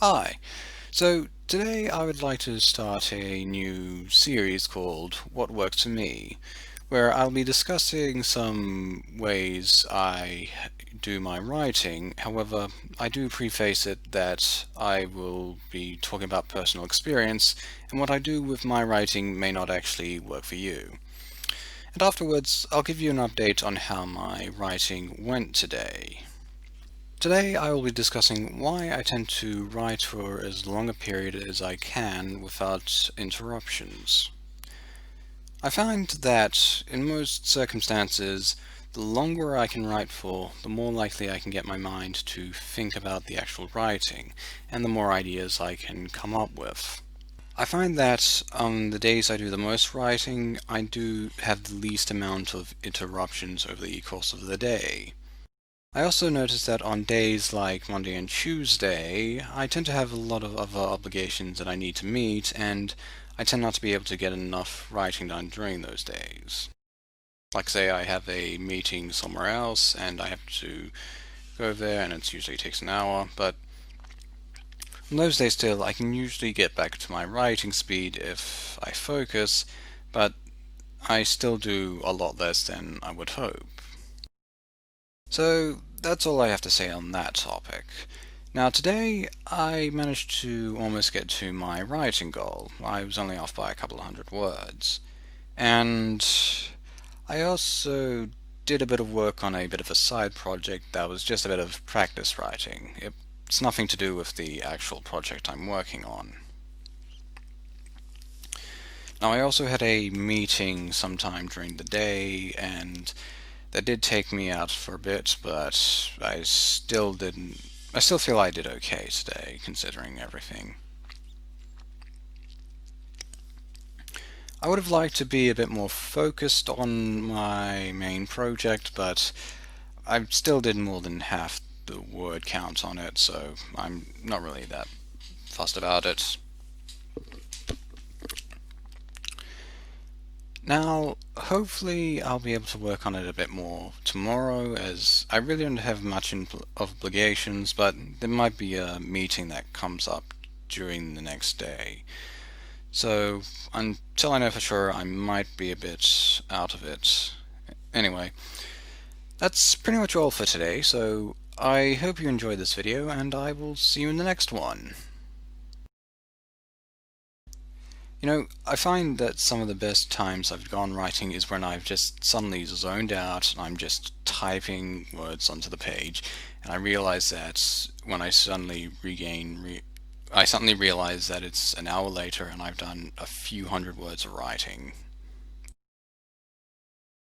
Hi. So today I would like to start a new series called What Works for Me, where I'll be discussing some ways I do my writing. However, I do preface it that I will be talking about personal experience, and what I do with my writing may not actually work for you. And afterwards, I'll give you an update on how my writing went today. Today I will be discussing why I tend to write for as long a period as I can without interruptions. I find that in most circumstances, the longer I can write for, the more likely I can get my mind to think about the actual writing, and the more ideas I can come up with. I find that on the days I do the most writing, I do have the least amount of interruptions over the course of the day. I also notice that on days like Monday and Tuesday, I tend to have a lot of other obligations that I need to meet, and I tend not to be able to get enough writing done during those days. Like say I have a meeting somewhere else and I have to go there and it usually takes an hour, but on those days still I can usually get back to my writing speed if I focus, but I still do a lot less than I would hope. So that's all I have to say on that topic. Now today I managed to almost get to my writing goal. I was only off by a couple of hundred words. And I also did a bit of work on a bit of a side project that was just a bit of practice writing. It's nothing to do with the actual project I'm working on. Now I also had a meeting sometime during the day, and that did take me out for a bit, but I still feel I did okay today, considering everything. I would have liked to be a bit more focused on my main project, but I still did more than half the word count on it, so I'm not really that fussed about it. Now, hopefully I'll be able to work on it a bit more tomorrow, as I really don't have much obligations, but there might be a meeting that comes up during the next day. So, until I know for sure, I might be a bit out of it. Anyway, that's pretty much all for today, so I hope you enjoyed this video, and I will see you in the next one. I find that some of the best times I've gone writing is when I've just suddenly zoned out and I'm just typing words onto the page, and I realize that when I suddenly I suddenly realize that it's an hour later and I've done a few hundred words of writing.